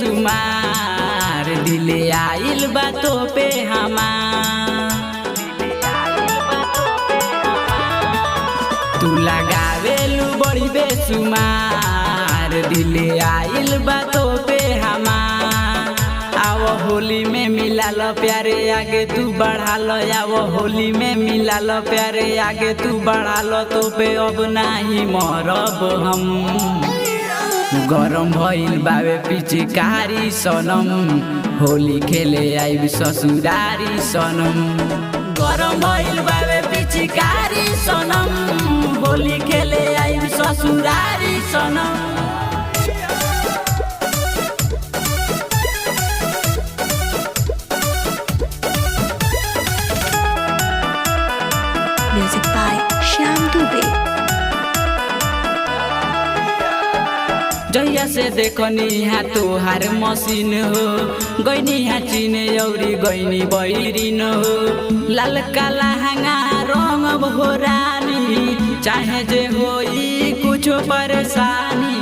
बेसुमार दिले आइल बा तो पे हमार। तू लगावेलू बड़ी बेसुमार दिले आइल बा तो पे हमार। आवो होली में मिला लो प्यारे आगे तू बढ़ा लो, आवो होली में मिला लो प्यारे आगे तू बढ़ा लो तो पे अब नाही मरब हम। गरम भइल बावे पिचकारी सनम होली खेले आइब ससुरारी सनम। गरम भइल बावे पिचकारी सनम होली खेले आइब ससुरारी सनम। Music by Shyam Dubey। जहिया से देखनी यहाँ तोहार मशीन हो, गईनी यहाँ चीने औरी गईनी बैरिन हो। लाल काला हंगा रंग भोरानी चाहे जे होई कुछ परेशानी,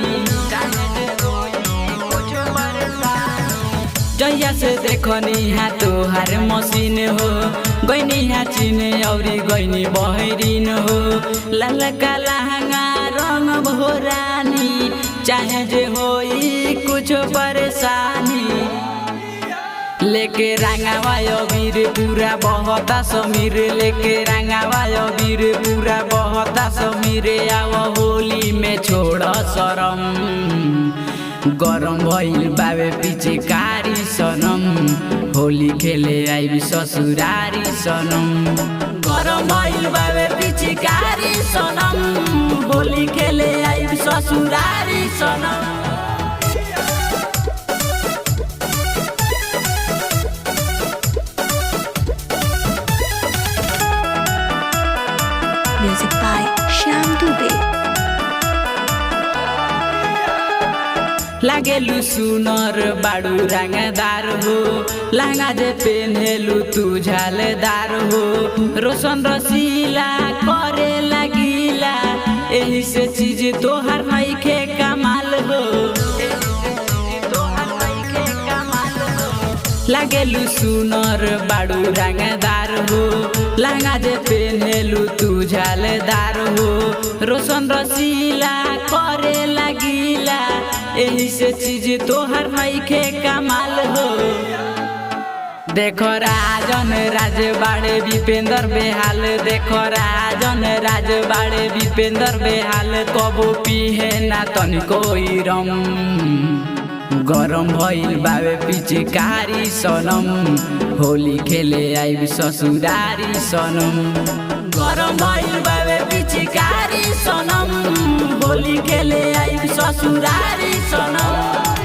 जहिया से देखनी यहाँ तोहार मशीन हो, गईनी यहाँ चीने औरी गईनी बैरिन हो। लाल काला हंगा रंग भोरानी चाहे जे होई कुछ परेशानी। लेके रंगावा वीर पूरा बहता समीर, लेके रंगावा वीर पूरा बहता समीर। आव होली में छोड़ शरम गरम भइल बावे पिचकारी सनम होली खेले आइब ससुरारी सनम। गरम भइल बावे पिचकारी सनम होली खेले आइब ससुरारी सनम। Music by Shyam Dubey। लागेलु सुनर बाडू रंगदार हो, लहंगा जे पेन्हेलु तू झालदार हो। रोशन रसीला करे लगिला एही से चीज तोहर नइखे कमाल हो। लागेलु सुनर बाडू रंगदार हो, लहंगा जे पेन्हेलु तू झालदार हो। रोशन रसीला करे लगिला एही से चीज तोहर नइखे कमाल हो। देखो राजन राज बाड़े विपेंद्र बेहाल, देखो राजन राज बाड़े विपेंद्र बेहाल। कबो पीहे ना तनिको रम गरम भइल बावे पिचकारी सनम होली खेले आइब ससुरारी सनम। गरम भइल बावे पिचकारी सनम होली खेले आइब ससुरारी सनम।